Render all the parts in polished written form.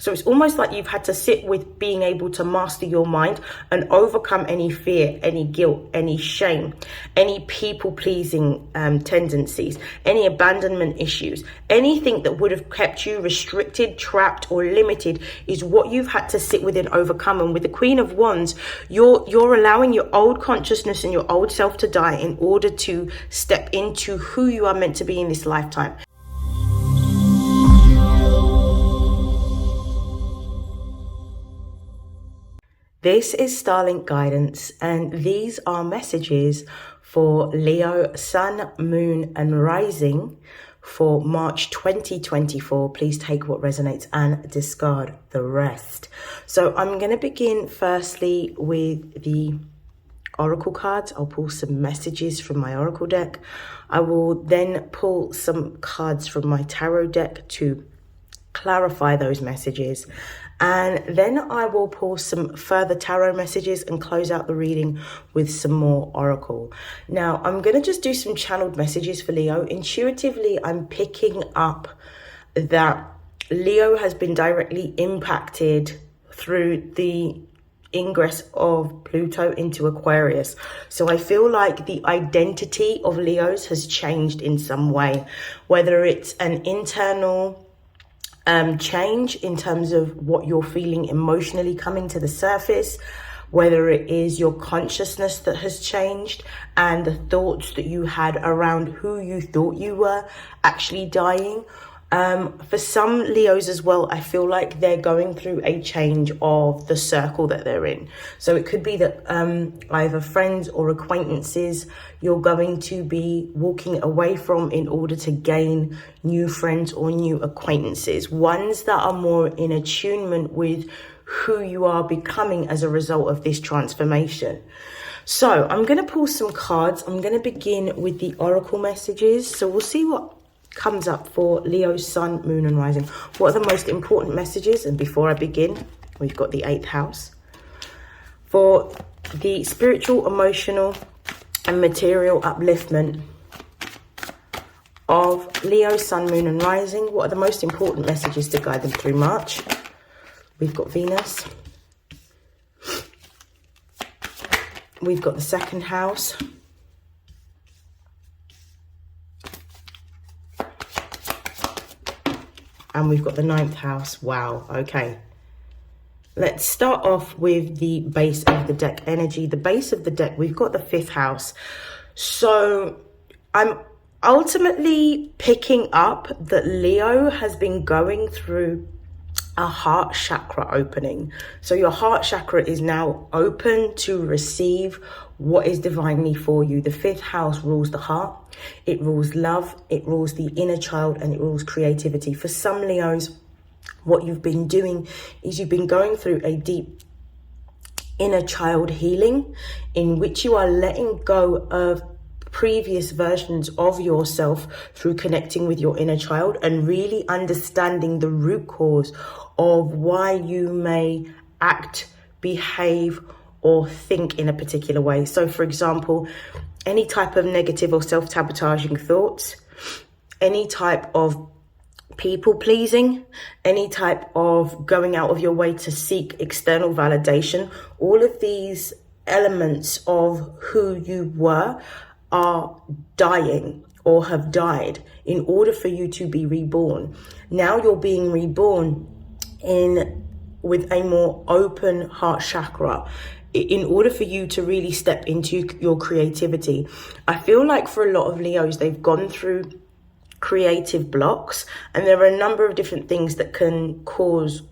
So it's almost like you've had to sit with being able to master your mind and overcome any fear, any guilt, any shame, any people-pleasing tendencies, any abandonment issues. Anything that would have kept you restricted, trapped, or limited is what you've had to sit with and overcome. And with the Queen of Wands, you're allowing your old consciousness and your old self to die in order to step into who you are meant to be in this lifetime. This is StarLink guidance, and these are messages for Leo, Sun, Moon, and Rising for March 2024. Please take what resonates and discard the rest. So I'm going to begin firstly with the Oracle cards. I'll pull some messages from my Oracle deck. I will then pull some cards from my Tarot deck to clarify those messages. And then I will pull some further tarot messages and close out the reading with some more oracle. Now, I'm going to just do some channeled messages for Leo. Intuitively, I'm picking up that Leo has been directly impacted through the ingress of Pluto into Aquarius. So I feel like the identity of Leos has changed in some way, whether it's an internal change in terms of what you're feeling emotionally coming to the surface, whether it is your consciousness that has changed and the thoughts that you had around who you thought you were actually dying. For some Leos as well, I feel like they're going through a change of the circle that they're in. So it could be that either friends or acquaintances you're going to be walking away from in order to gain new friends or new acquaintances, ones that are more in attunement with who you are becoming as a result of this transformation. So I'm going to pull some cards. I'm going to begin with the oracle messages. So we'll see what comes up for Leo, Sun, Moon, and Rising. What are the most important messages? And before I begin, we've got the 8th house. For the spiritual, emotional, and material upliftment of Leo, Sun, Moon, and Rising. What are the most important messages to guide them through March? We've got Venus. We've got the 2nd house. And we've got the 9th house. Wow. Okay. Let's start off with the base of the deck energy. The base of the deck, we've got the 5th house. So I'm ultimately picking up that Leo has been going through a heart chakra opening. So your heart chakra is now open to receive what is divinely for you. The 5th house rules the heart. It rules love. It rules the inner child, and it rules creativity. For some Leos, what you've been doing is you've been going through a deep inner child healing in which you are letting go of previous versions of yourself through connecting with your inner child and really understanding the root cause of why you may act, behave, or think in a particular way. So for example, any type of negative or self-sabotaging thoughts, any type of people pleasing, any type of going out of your way to seek external validation, all of these elements of who you were are dying or have died in order for you to be reborn. Now you're being reborn with a more open heart chakra in order for you to really step into your creativity. I feel like for a lot of Leos, they've gone through creative blocks, and there are a number of different things that can cause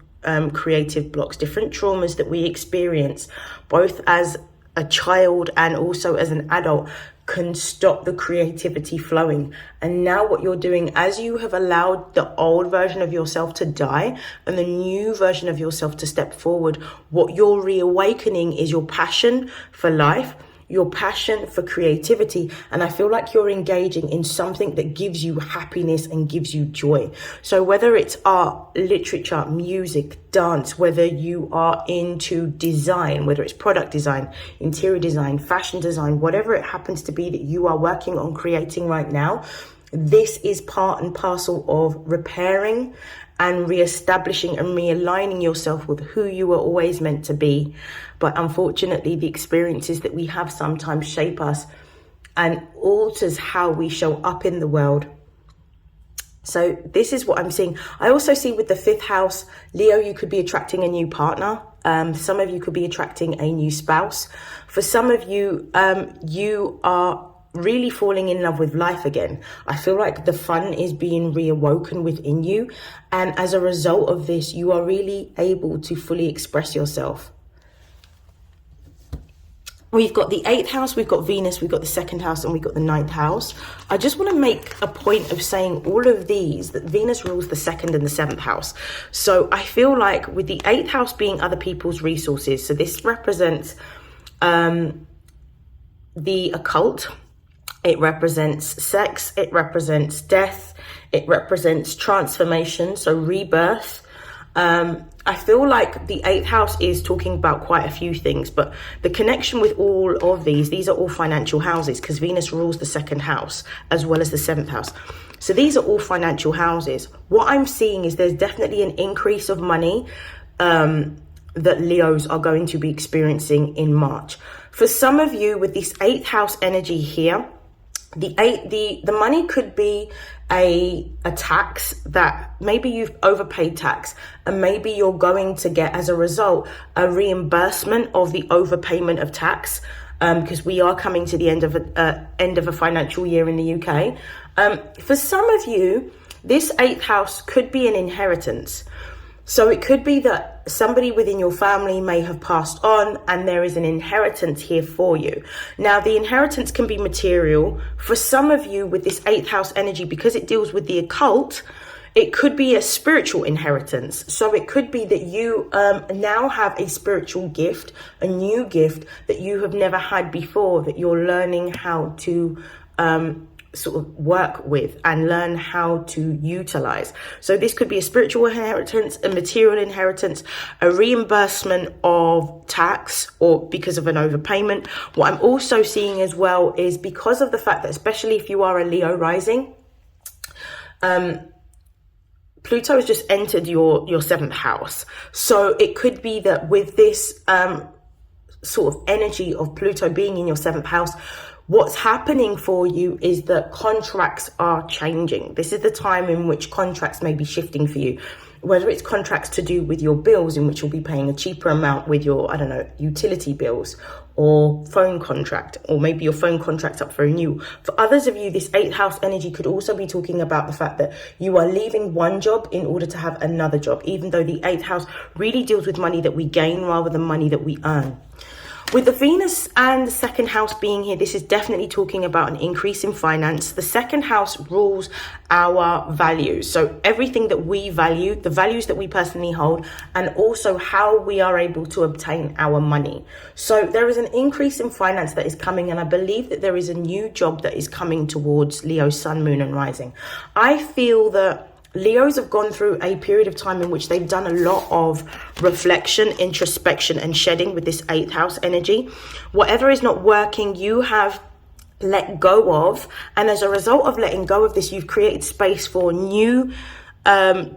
creative blocks, different traumas that we experience both as a child and also as an adult can stop the creativity flowing. And now what you're doing, as you have allowed the old version of yourself to die and the new version of yourself to step forward, what you're reawakening is your passion for life, your passion for creativity. And I feel like you're engaging in something that gives you happiness and gives you joy. So whether it's art, literature, music, dance, whether you are into design, whether it's product design, interior design, fashion design, whatever it happens to be that you are working on creating right now, this is part and parcel of repairing and reestablishing and realigning yourself with who you were always meant to be. But unfortunately, the experiences that we have sometimes shape us and alters how we show up in the world. So this is what I'm seeing. I also see with the 5th house, Leo, you could be attracting a new partner. Some of you could be attracting a new spouse. For some of you, you are really falling in love with life again. I feel like the fun is being reawoken within you. And as a result of this, you are really able to fully express yourself. We've got the 8th house, we've got Venus, we've got the 2nd house, and we've got the 9th house. I just want to make a point of saying all of these, that Venus rules the 2nd and the 7th house. So I feel like with the 8th house being other people's resources, so this represents the occult, it represents sex, it represents death, it represents transformation, so rebirth. I feel like the 8th house is talking about quite a few things, but the connection with all of these are all financial houses, because Venus rules the 2nd house as well as the 7th house. So these are all financial houses. What I'm seeing is there's definitely an increase of money that Leos are going to be experiencing in March. For some of you with this 8th house energy here, the money could be a tax that maybe you've overpaid tax, and maybe you're going to get as a result a reimbursement of the overpayment of tax, because we are coming to the end of a financial year in the UK. For some of you, this 8th house could be an inheritance. So it could be that somebody within your family may have passed on and there is an inheritance here for you. Now, the inheritance can be material. For some of you with this 8th house energy, because it deals with the occult, it could be a spiritual inheritance. So it could be that you now have a spiritual gift, a new gift that you have never had before, that you're learning how to sort of work with and learn how to utilize. So this could be a spiritual inheritance, a material inheritance, a reimbursement of tax, or because of an overpayment. What I'm also seeing as well is because of the fact that, especially if you are a Leo rising, Pluto has just entered your 7th house. So it could be that with this sort of energy of Pluto being in your 7th house, what's happening for you is that contracts are changing. This is the time in which contracts may be shifting for you, whether it's contracts to do with your bills, in which you'll be paying a cheaper amount with your, utility bills, or phone contract, or maybe your phone contract's up for renewal. For others of you, this 8th house energy could also be talking about the fact that you are leaving one job in order to have another job, even though the 8th house really deals with money that we gain rather than money that we earn. With the Venus and the 2nd house being here, this is definitely talking about an increase in finance. The 2nd house rules our values. So everything that we value, the values that we personally hold, and also how we are able to obtain our money. So there is an increase in finance that is coming, and I believe that there is a new job that is coming towards Leo, Sun, Moon, and Rising. I feel that Leos have gone through a period of time in which they've done a lot of reflection, introspection, and shedding with this 8th house energy. Whatever is not working, you have let go of. And as a result of letting go of this, you've created space for new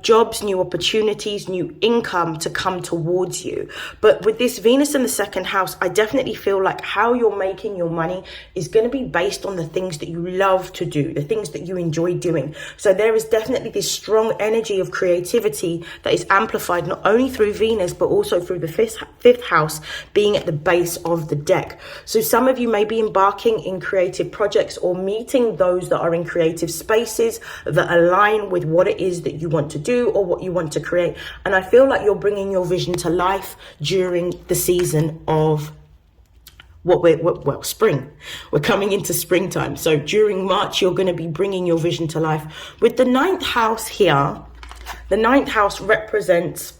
jobs, new opportunities, new income to come towards you. But with this Venus in the 2nd house, I definitely feel like how you're making your money is going to be based on the things that you love to do, the things that you enjoy doing. So there is definitely this strong energy of creativity that is amplified not only through Venus, but also through the 5th house being at the base of the deck. So some of you may be embarking in creative projects or meeting those that are in creative spaces that align with what it is that you want to do or what you want to create. And I feel like you're bringing your vision to life during the season of spring. We're coming into springtime. So during March, you're going to be bringing your vision to life. With the 9th house here, the 9th house represents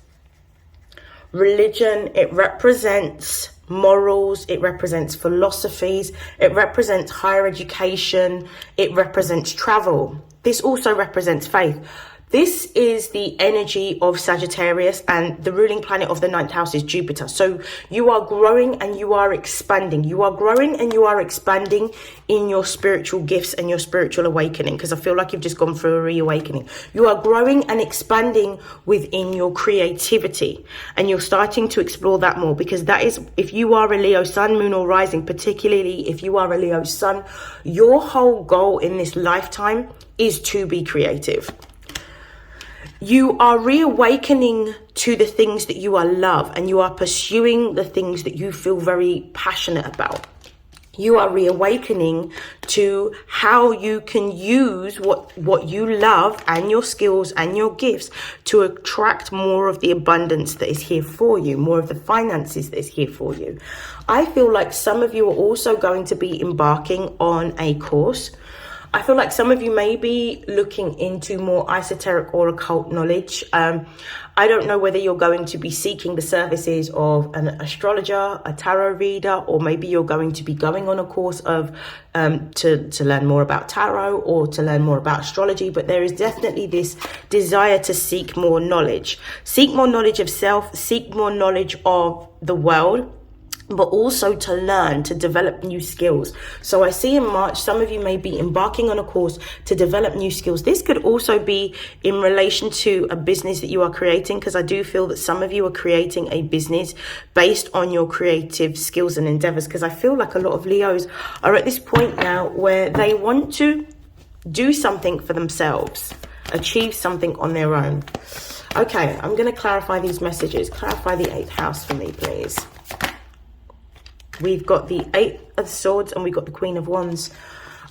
religion. It represents morals. It represents philosophies. It represents higher education. It represents travel. This also represents faith. This is the energy of Sagittarius, and the ruling planet of the ninth house is Jupiter. So you are growing and you are expanding. You are growing and you are expanding in your spiritual gifts and your spiritual awakening, because I feel like you've just gone through a reawakening. You are growing and expanding within your creativity, and you're starting to explore that more, because that is, if you are a Leo sun, moon or rising, particularly if you are a Leo sun, your whole goal in this lifetime is to be creative. You are reawakening to the things that you are love, and you are pursuing the things that you feel very passionate about. You are reawakening to how you can use what you love and your skills and your gifts to attract more of the abundance that is here for you, more of the finances that is here for you. I feel like some of you are also going to be embarking on a course. I feel like some of you may be looking into more esoteric or occult knowledge. I don't know whether you're going to be seeking the services of an astrologer, a tarot reader, or maybe you're going to be going on a course of to learn more about tarot or to learn more about astrology. But there is definitely this desire to seek more knowledge. Seek more knowledge of self, seek more knowledge of the world, but also to learn, to develop new skills. So I see in March, some of you may be embarking on a course to develop new skills. This could also be in relation to a business that you are creating, because I do feel that some of you are creating a business based on your creative skills and endeavors, because I feel like a lot of Leos are at this point now where they want to do something for themselves, achieve something on their own. Okay, I'm going to clarify these messages. Clarify the 8th house for me, please. We've got the 8 of Swords and we've got the Queen of Wands.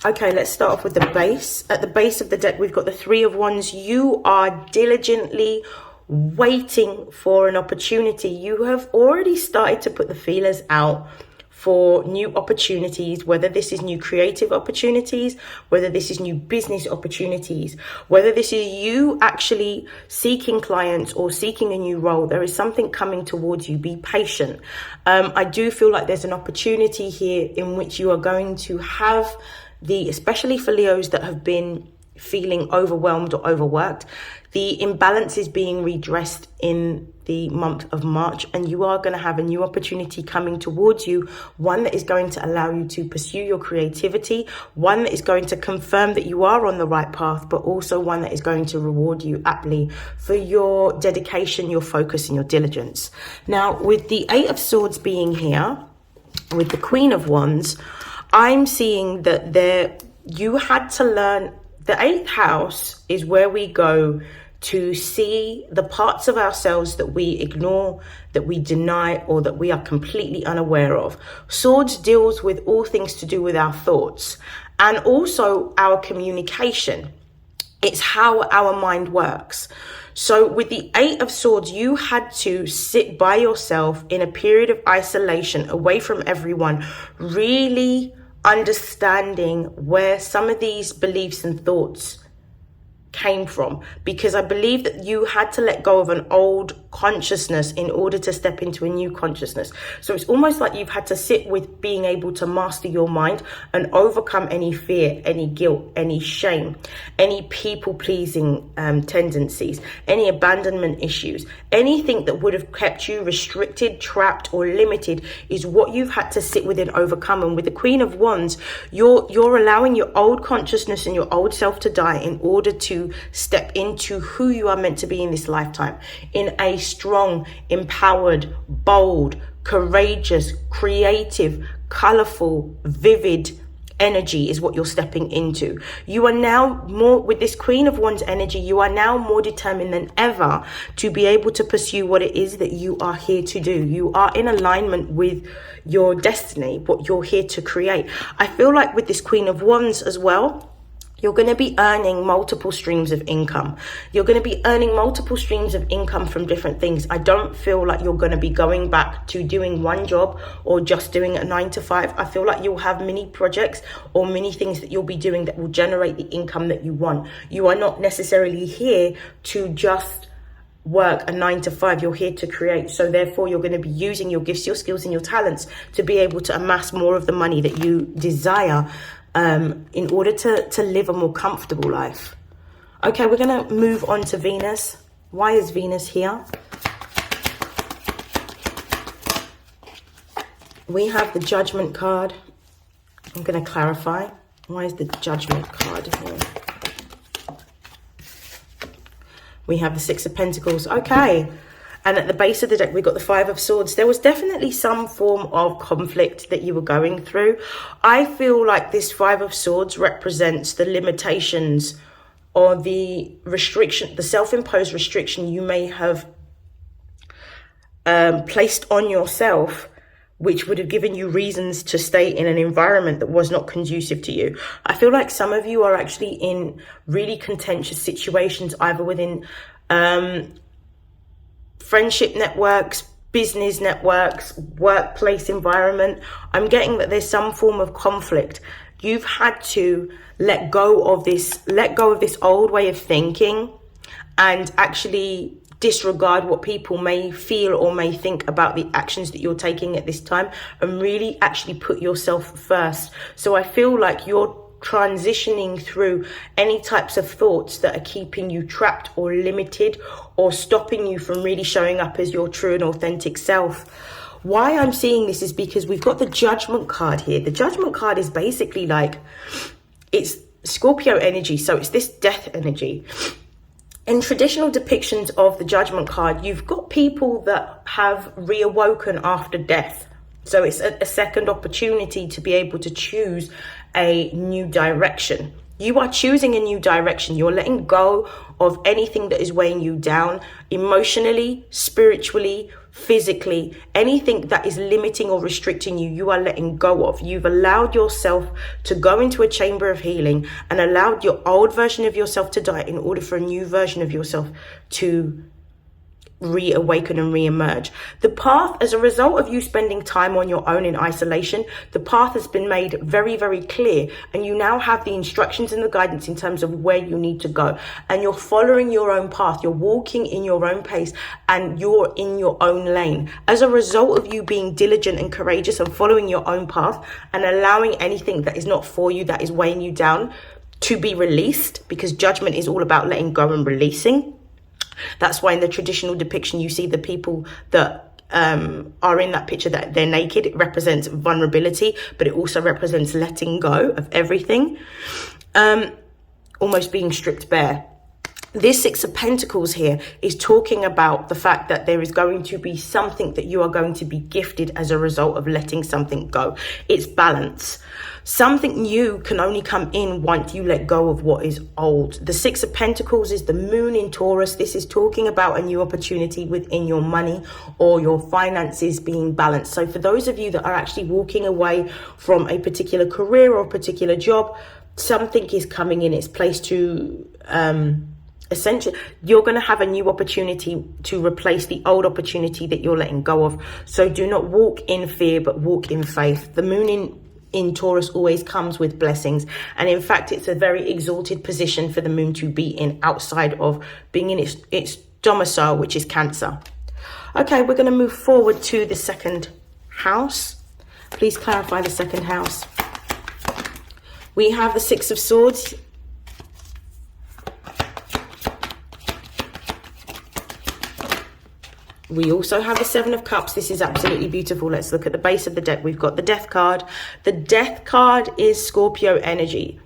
Okay, let's start off with the base. At the base of the deck, we've got the 3 of Wands. You are diligently waiting for an opportunity. You have already started to put the feelers out for new opportunities, whether this is new creative opportunities, whether this is new business opportunities, whether this is you actually seeking clients or seeking a new role. There is something coming towards you. Be patient. I do feel like there's an opportunity here in which you are going to have especially for Leos that have been feeling overwhelmed or overworked, the imbalance is being redressed in the month of March, and you are going to have a new opportunity coming towards you, one that is going to allow you to pursue your creativity, one that is going to confirm that you are on the right path, but also one that is going to reward you aptly for your dedication, your focus and your diligence. Now, with the 8 of Swords being here, with the Queen of Wands, I'm seeing that you had to learn. The 8th house is where we go to see the parts of ourselves that we ignore, that we deny, or that we are completely unaware of. Swords deals with all things to do with our thoughts and also our communication. It's how our mind works. So with the 8 of Swords, you had to sit by yourself in a period of isolation, away from everyone, really understanding where some of these beliefs and thoughts came from, because I believe that you had to let go of an old consciousness in order to step into a new consciousness. So it's almost like you've had to sit with being able to master your mind and overcome any fear, any guilt, any shame, any people-pleasing tendencies, any abandonment issues, anything that would have kept you restricted, trapped or limited is what you've had to sit with and overcome. And with the Queen of Wands, you're allowing your old consciousness and your old self to die in order to step into who you are meant to be in this lifetime, in a strong, empowered, bold, courageous, creative, colorful, vivid energy is what you're stepping into. You are now more, with this Queen of Wands energy, you are now more determined than ever to be able to pursue what it is that you are here to do. You are in alignment with your destiny, what you're here to create. I feel like with this Queen of Wands as well, you're going to be earning multiple streams of income. You're going to be earning multiple streams of income from different things. I don't feel like you're going to be going back to doing one job or just doing a 9 to 5. I feel like you'll have many projects or many things that you'll be doing that will generate the income that you want. You are not necessarily here to just work a 9 to 5. You're here to create. So therefore, you're going to be using your gifts, your skills and your talents to be able to amass more of the money that you desire in order to live a more comfortable life. Okay, we're going to move on to Venus. Why is Venus here? We have the Judgment card. I'm going to clarify. Why is the Judgment card here? We have the Six of Pentacles. Okay. And at the base of the deck, we've got the Five of Swords. There was definitely some form of conflict that you were going through. I feel like this Five of Swords represents the limitations or the restriction, the self-imposed restriction you may have placed on yourself, which would have given you reasons to stay in an environment that was not conducive to you. I feel like some of you are actually in really contentious situations, either within friendship networks, business networks, workplace environment. I'm getting that there's some form of conflict. You've had to let go of this old way of thinking and actually disregard what people may feel or may think about the actions that you're taking at this time, and really actually put yourself first. So I feel like you're transitioning through any types of thoughts that are keeping you trapped or limited or stopping you from really showing up as your true and authentic self. Why I'm seeing this is because we've got the Judgment card here. The Judgment card is basically like, it's Scorpio energy, so it's this death energy. In traditional depictions of the Judgment card, you've got people that have reawoken after death. So it's a second opportunity to be able to choose a new direction. You are choosing a new direction. You're letting go of anything that is weighing you down emotionally, spiritually, physically. Anything that is limiting or restricting you, you are letting go of. You've allowed yourself to go into a chamber of healing and allowed your old version of yourself to die in order for a new version of yourself to reawaken and reemerge. The path, as a result of you spending time on your own in isolation, the path has been made very, very clear, and you now have the instructions and the guidance in terms of where you need to go, and you're following your own path. You're walking in your own pace and you're in your own lane. As a result of you being diligent and courageous and following your own path and allowing anything that is not for you, that is weighing you down, to be released, because Judgment is all about letting go and releasing. That's why in the traditional depiction, you see the people that are in that picture that they're naked. It represents vulnerability, but it also represents letting go of everything, almost being stripped bare. This Six of Pentacles here is talking about the fact that there is going to be something that you are going to be gifted as a result of letting something go. It's balance. Something new can only come in once you let go of what is old. The Six of Pentacles is the moon in Taurus. This is talking about a new opportunity within your money or your finances being balanced. So for those of you that are actually walking away from a particular career or a particular job, something is coming in its place to essentially, you're going to have a new opportunity to replace the old opportunity that you're letting go of. So do not walk in fear, but walk in faith. The moon in Taurus always comes with blessings. And in fact, it's a very exalted position for the moon to be in, outside of being in its domicile, which is Cancer. Okay, we're going to move forward to the second house. Please clarify the second house. We have the Six of Swords. We also have the Seven of Cups. This is absolutely beautiful. Let's look at the base of the deck. We've got the Death card. The Death card is Scorpio energy.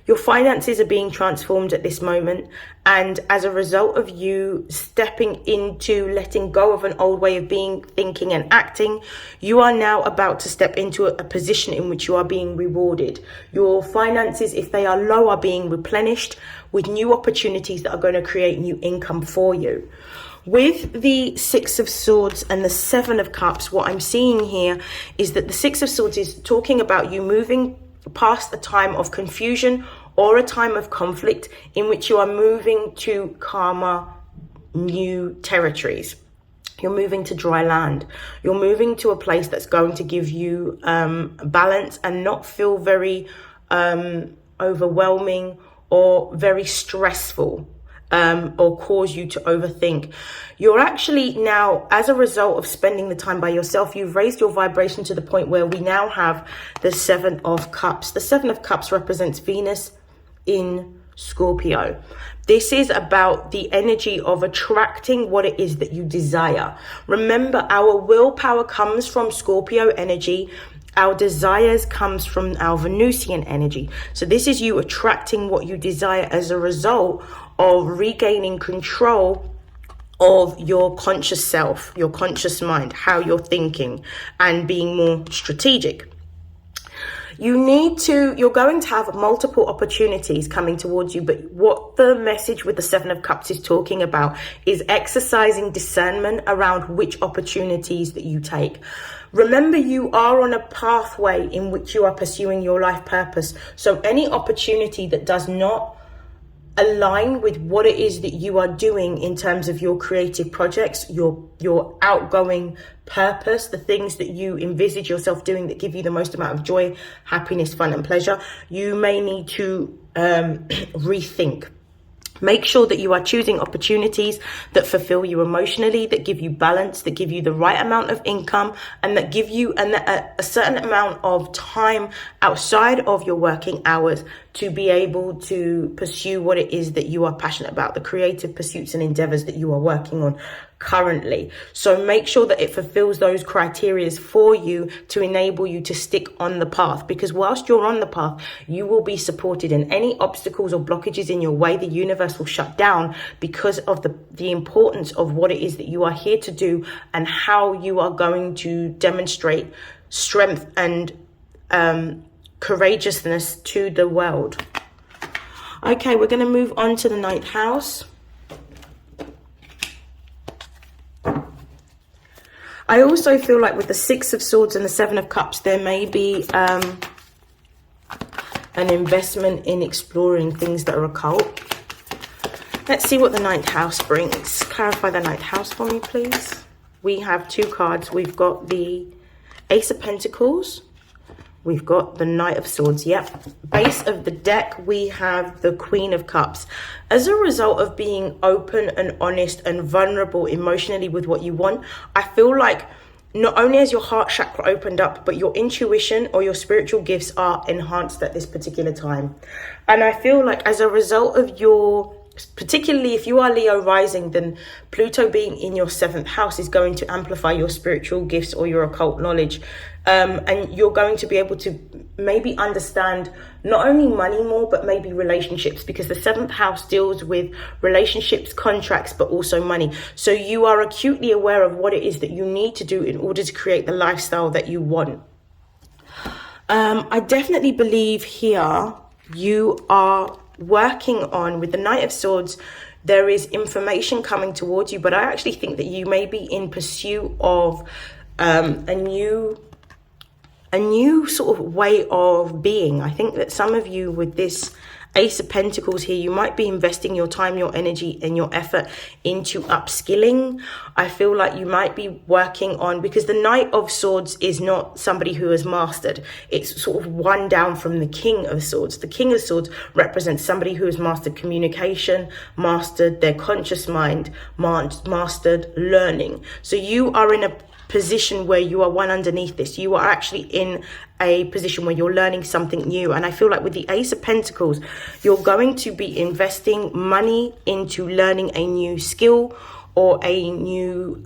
Your finances are being transformed at this moment. And as a result of you stepping into letting go of an old way of being, thinking and acting, you are now about to step into a position in which you are being rewarded. Your finances, if they are low, are being replenished with new opportunities that are going to create new income for you. With the Six of Swords and the Seven of Cups, what I'm seeing here is that the Six of Swords is talking about you moving past a time of confusion or a time of conflict in which you are moving to calmer, new territories. You're moving to dry land. You're moving to a place that's going to give you balance and not feel very overwhelming or very stressful. Or cause you to overthink. You're actually now, as a result of spending the time by yourself, you've raised your vibration to the point where we now have the Seven of Cups. The Seven of Cups represents Venus in Scorpio. This is about the energy of attracting what it is that you desire. Remember, our willpower comes from Scorpio energy. Our desires comes from our Venusian energy. So this is you attracting what you desire as a result of regaining control of your conscious self, your conscious mind, how you're thinking, and being more strategic. You're going to have multiple opportunities coming towards you, but what the message with the Seven of Cups is talking about is exercising discernment around which opportunities that you take. Remember, you are on a pathway in which you are pursuing your life purpose. So any opportunity that does not align with what it is that you are doing in terms of your creative projects, your outgoing purpose, the things that you envisage yourself doing that give you the most amount of joy, happiness, fun and pleasure, you may need to rethink. Make sure that you are choosing opportunities that fulfill you emotionally, that give you balance, that give you the right amount of income, and that give you a certain amount of time outside of your working hours to be able to pursue what it is that you are passionate about, the creative pursuits and endeavors that you are working on currently. So make sure that it fulfills those criteria for you to enable you to stick on the path, because whilst you're on the path, you will be supported, and any obstacles or blockages in your way, the universe will shut down because of the importance of what it is that you are here to do and how you are going to demonstrate strength and courageousness to the world. Okay, we're going to move on to the 9th house. I also feel like with the 6 of Swords and the 7 of Cups, there may be an investment in exploring things that are occult. Let's see what the 9th house brings. Clarify the 9th house for me, please. We have 2 cards. We've got the Ace of Pentacles. We've got the Knight of Swords. Yep. Base of the deck, we have the Queen of Cups. As a result of being open and honest and vulnerable emotionally with what you want, I feel like not only has your heart chakra opened up, but your intuition or your spiritual gifts are enhanced at this particular time. And I feel like as a result of your, particularly if you are Leo rising, then Pluto being in your 7th house is going to amplify your spiritual gifts or your occult knowledge. And you're going to be able to maybe understand not only money more, but maybe relationships, because the 7th house deals with relationships, contracts, but also money. So you are acutely aware of what it is that you need to do in order to create the lifestyle that you want. I definitely believe here you are working on, with the Knight of Swords, there is information coming towards you, but I actually think that you may be in pursuit of a new sort of way of being. I think that some of you with this Ace of Pentacles here, you might be investing your time, your energy and your effort into upskilling. I feel like you might be working on, because the Knight of Swords is not somebody who has mastered. It's sort of one down from the King of Swords. The King of Swords represents somebody who has mastered communication, mastered their conscious mind, mastered learning. So you are in a position where you are one underneath this. You are actually in a position where you're learning something new. And I feel like with the Ace of Pentacles, you're going to be investing money into learning a new skill or a new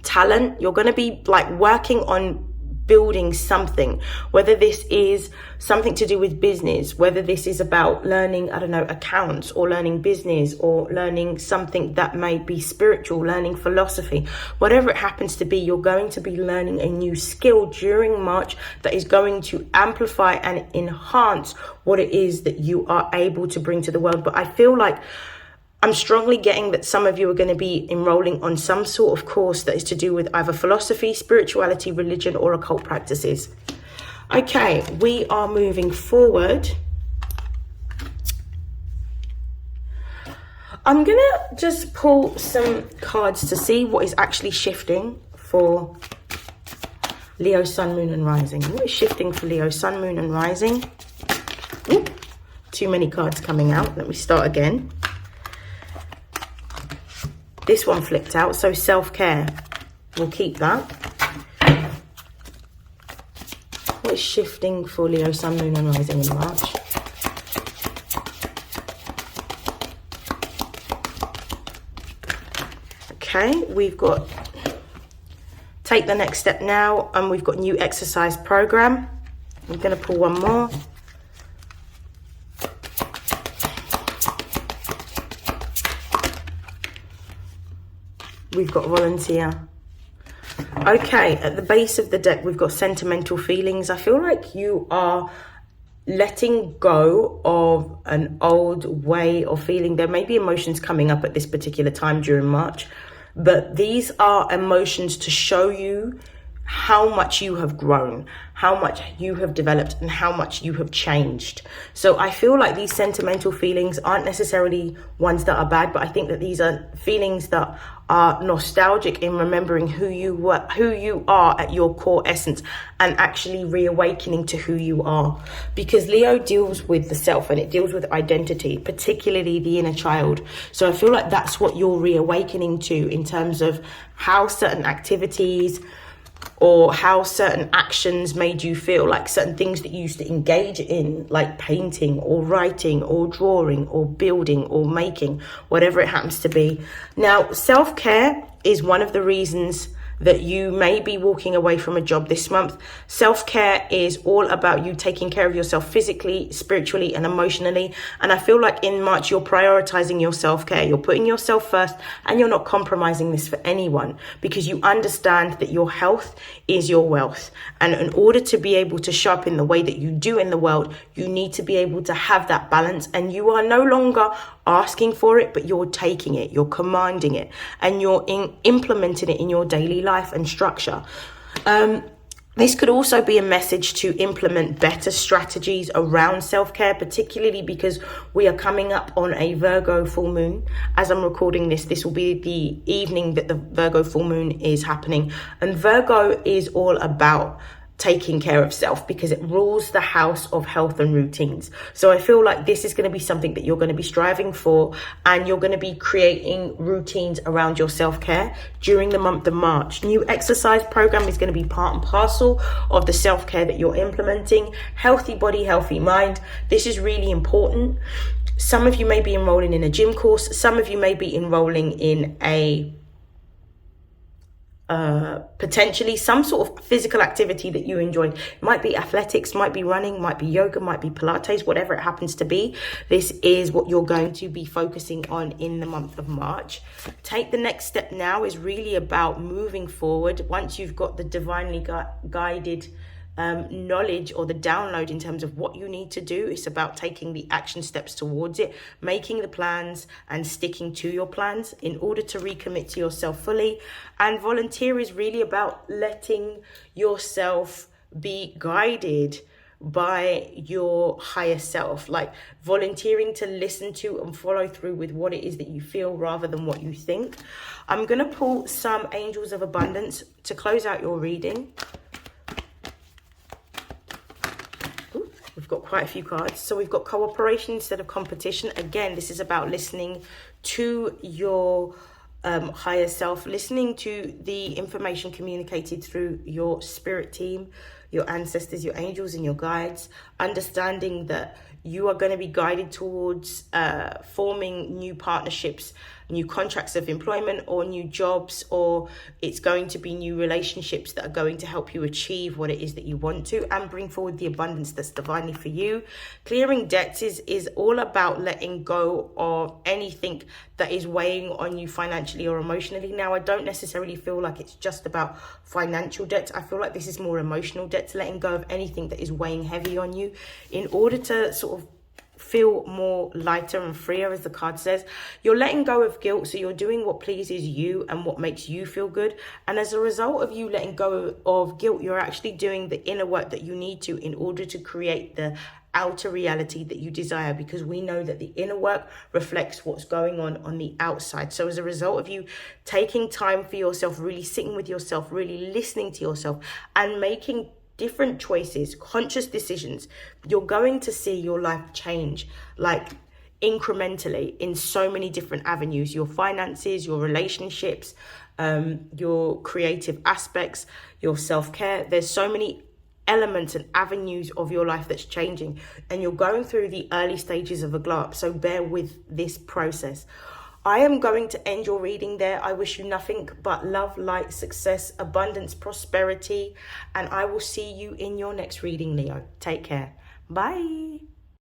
talent. You're going to be like working on building something, whether this is something to do with business, whether this is about learning, I don't know, accounts, or learning business, or learning something that may be spiritual, learning philosophy, whatever it happens to be. You're going to be learning a new skill during March that is going to amplify and enhance what it is that you are able to bring to the world. But I feel like I'm strongly getting that some of you are going to be enrolling on some sort of course that is to do with either philosophy, spirituality, religion, or occult practices. Okay, we are moving forward. I'm going to just pull some cards to see what is actually shifting for Leo, Sun, Moon, and Rising. What is shifting for Leo, Sun, Moon, and Rising? Ooh, too many cards coming out. Let me start again. This one flipped out, so self-care. We'll keep that. What is shifting for Leo, Sun, Moon, and Rising in March? Okay, we've got take the next step now, and we've got new exercise program. I'm going to pull one more. We've got volunteer. Okay, at the base of the deck, we've got sentimental feelings. I feel like you are letting go of an old way of feeling. There may be emotions coming up at this particular time during March, but these are emotions to show you how much you have grown, how much you have developed, and how much you have changed. So I feel like these sentimental feelings aren't necessarily ones that are bad, but I think that these are feelings that are nostalgic in remembering who you were, who you are at your core essence, and actually reawakening to who you are. Because Leo deals with the self, and it deals with identity, particularly the inner child. So I feel like that's what you're reawakening to in terms of how certain activities or how certain actions made you feel, like certain things that you used to engage in, like painting or writing or drawing or building or making, whatever it happens to be. Now, self-care is one of the reasons that you may be walking away from a job this month. Self-care is all about you taking care of yourself physically, spiritually, and emotionally. And I feel like in March, you're prioritizing your self-care. You're putting yourself first, and you're not compromising this for anyone, because you understand that your health is your wealth. And in order to be able to show up in the way that you do in the world, you need to be able to have that balance. And you are no longer asking for it, but you're taking it, you're commanding it, and you're implementing it in your daily life and structure. This could also be a message to implement better strategies around self-care, particularly because we are coming up on a Virgo full moon. As I'm recording this will be the evening that the Virgo full moon is happening. And Virgo is all about taking care of self, because it rules the house of health and routines. So I feel like this is going to be something that you're going to be striving for, and you're going to be creating routines around your self-care during the month of March. New exercise program is going to be part and parcel of the self-care that you're implementing. Healthy body, healthy mind. This is really important. Some of you may be enrolling in a gym course. Some of you may be enrolling in a potentially some sort of physical activity that you enjoy. It might be athletics, might be running, might be yoga, might be Pilates, whatever it happens to be. This is what you're going to be focusing on in the month of March. Take the next step now is really about moving forward. Once you've got the divinely guided knowledge or the download in terms of what you need to do, it's about taking the action steps towards it, making the plans and sticking to your plans in order to recommit to yourself fully. And volunteer is really about letting yourself be guided by your higher self, like volunteering to listen to and follow through with what it is that you feel rather than what you think. I'm going to pull some angels of abundance to close out your reading. We've got quite a few cards. So we've got cooperation instead of competition. Again, this is about listening to your higher self, listening to the information communicated through your spirit team, your ancestors, your angels, and your guides, understanding that you are going to be guided towards forming new partnerships, new contracts of employment, or new jobs, or it's going to be new relationships that are going to help you achieve what it is that you want to and bring forward the abundance that's divinely for you. Clearing debts is all about letting go of anything that is weighing on you financially or emotionally. Now, I don't necessarily feel like it's just about financial debt. I feel like this is more emotional debt, letting go of anything that is weighing heavy on you in order to sort of feel more lighter and freer, as the card says. You're letting go of guilt, so you're doing what pleases you and what makes you feel good. And as a result of you letting go of guilt, you're actually doing the inner work that you need to in order to create the outer reality that you desire, because we know that the inner work reflects what's going on the outside. So as a result of you taking time for yourself, really sitting with yourself, really listening to yourself, and making different choices, conscious decisions, you're going to see your life change, like incrementally in so many different avenues. Your finances, your relationships, your creative aspects, your self-care. There's so many elements and avenues of your life that's changing, and you're going through the early stages of a glow up. So bear with this process. I am going to end your reading there. I wish you nothing but love, light, success, abundance, prosperity, and I will see you in your next reading, Leo. Take care. Bye.